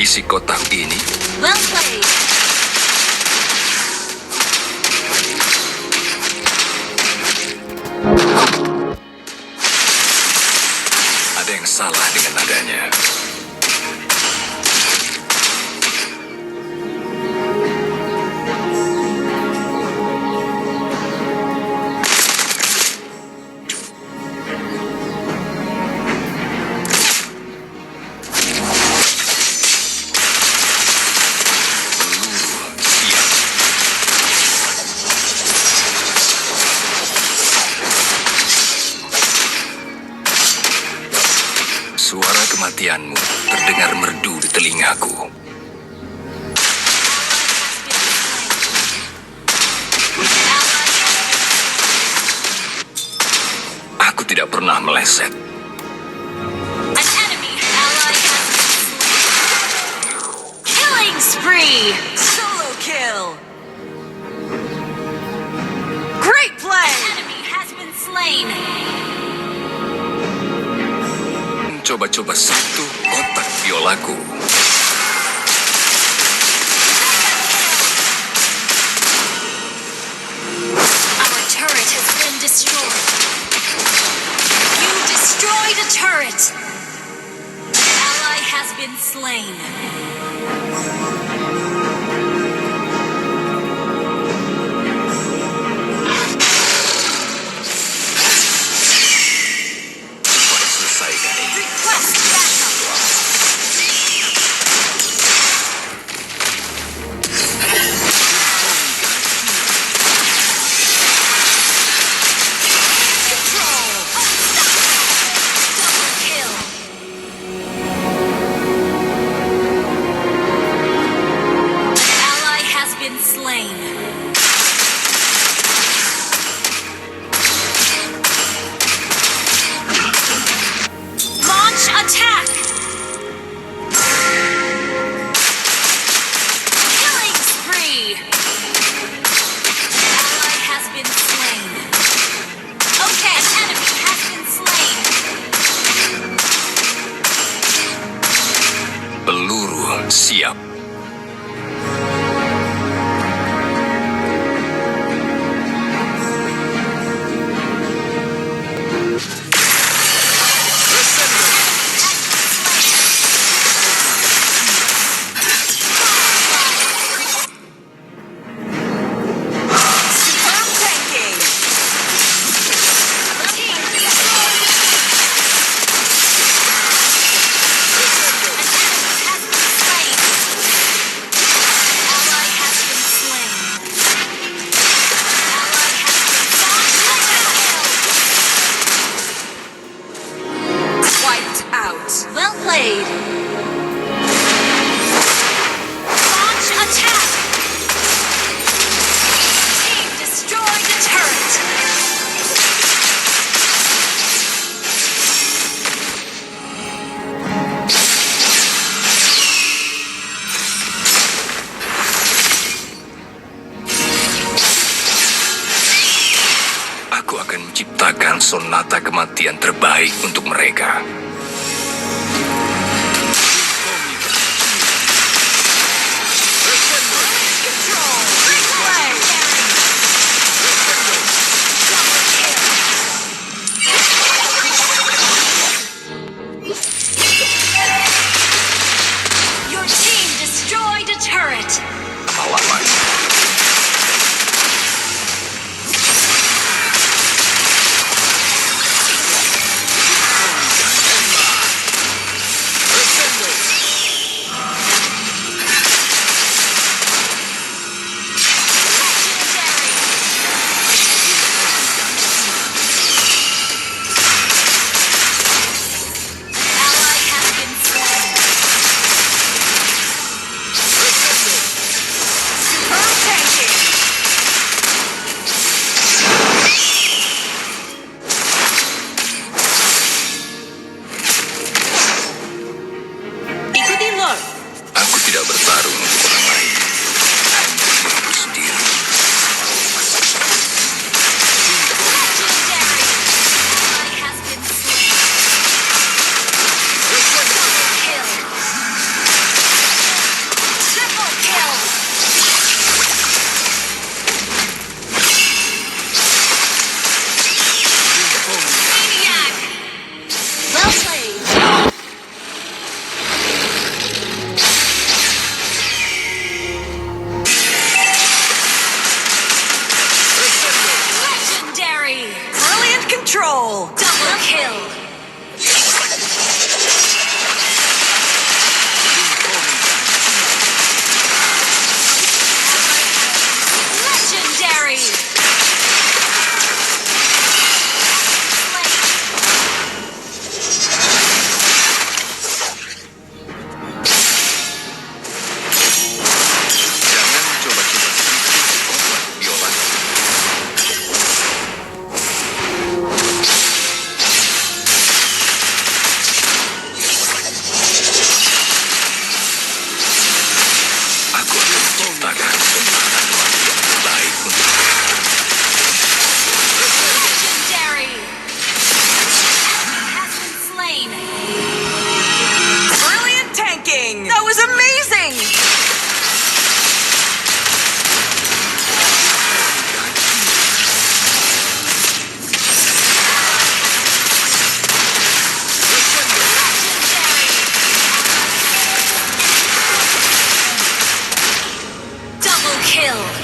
isi kotak ini? Well played. Ada yang salah dengan nadanya. Suara kematianmu terdengar merdu di telingaku. Aku tidak pernah meleset. An enemy ally has been slain. Killing spree. Solo kill. Great play. An enemy has been slain. Coba-coba satu kotak biolaku. Our turret has been destroyed. You destroyed a turret. Ally has been slain. Selesaikan ini. Request backup. Control. Double kill. Ally has been slain. Launch attack! Killing spree! Ally has been slain. Okay, an enemy has been slain. Peluru siap. Superb tanking! Team destroyed! An enemy has been slain. Ally has been slain. Ally has been launched. Wiped out. Well played. Launch attack! Team destroyed the turret. Aku akan menciptakan sonata kematian terbaik untuk mereka. Control. Replay. Double kill. Your team destroyed a turret. Lama-lama. kill.